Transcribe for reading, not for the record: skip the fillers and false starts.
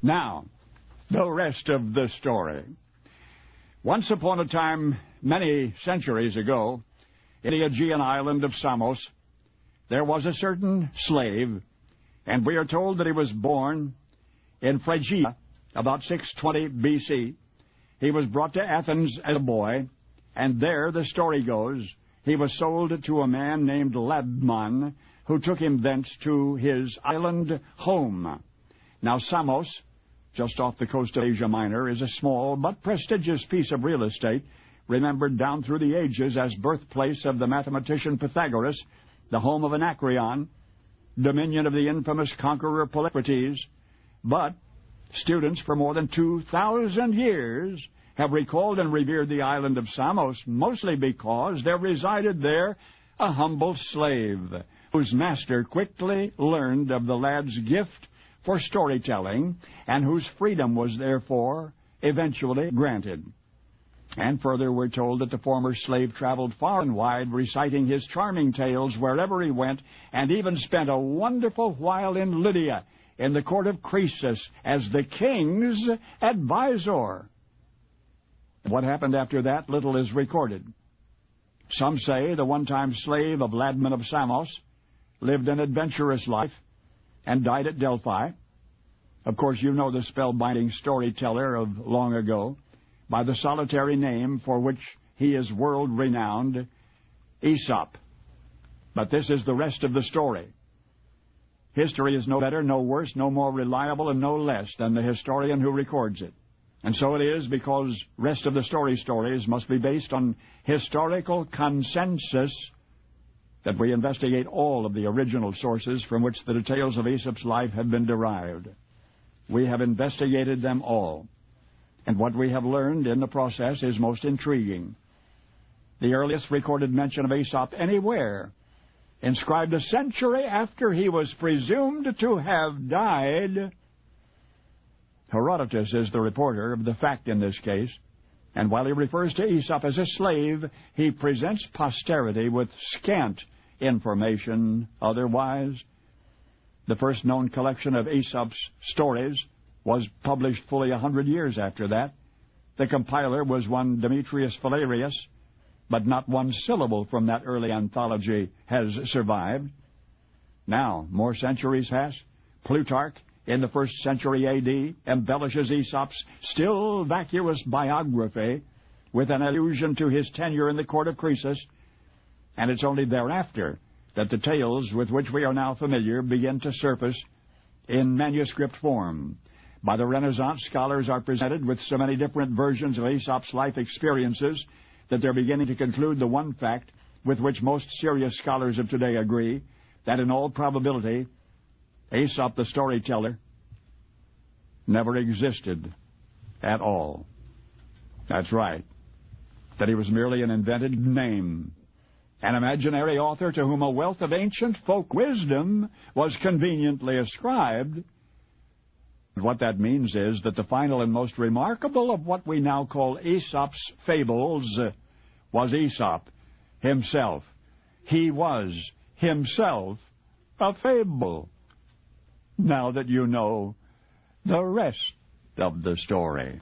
Now, the rest of the story. Once upon a time, many centuries ago, in the Aegean island of Samos, there was a certain slave, and we are told that he was born in Phrygia about 620 B.C. He was brought to Athens as a boy, and there, the story goes, he was sold to a man named Ladmon, who took him thence to his island home. Now, Samos, just off the coast of Asia Minor, is a small but prestigious piece of real estate, remembered down through the ages as birthplace of the mathematician Pythagoras, the home of Anacreon, dominion of the infamous conqueror Polycrates. But students for more than 2,000 years have recalled and revered the island of Samos, mostly because there resided there a humble slave, whose master quickly learned of the lad's gift for storytelling, and whose freedom was therefore eventually granted. And further, we're told that the former slave traveled far and wide, reciting his charming tales wherever he went, and even spent a wonderful while in Lydia, in the court of Croesus, as the king's advisor. What happened after that, little is recorded. Some say the one-time slave of Ladmon of Samos lived an adventurous life and died at Delphi. Of course, you know the spellbinding storyteller of long ago by the solitary name for which he is world-renowned, Aesop. But this is the rest of the story. History is no better, no worse, no more reliable, and no less than the historian who records it. And so it is, because rest of the stories must be based on historical consensus, that we investigate all of the original sources from which the details of Aesop's life have been derived. We have investigated them all, and what we have learned in the process is most intriguing. The earliest recorded mention of Aesop anywhere, inscribed a century after he was presumed to have died. Herodotus is the reporter of the fact in this case, and while he refers to Aesop as a slave, he presents posterity with scant information otherwise. The first known collection of Aesop's stories was published fully 100 years after that. The compiler was one Demetrius Phalereus, but not one syllable from that early anthology has survived. Now, more centuries pass. Plutarch, in the 1st century A.D., embellishes Aesop's still vacuous biography with an allusion to his tenure in the court of Croesus, and it's only thereafter that the tales with which we are now familiar begin to surface in manuscript form. By the Renaissance, scholars are presented with so many different versions of Aesop's life experiences that they're beginning to conclude the one fact with which most serious scholars of today agree, that in all probability, Aesop the storyteller never existed at all. That's right, that he was merely an invented name, an imaginary author to whom a wealth of ancient folk wisdom was conveniently ascribed. And what that means is that the final and most remarkable of what we now call Aesop's fables was Aesop himself. He was himself a fable. Now that you know the rest of the story.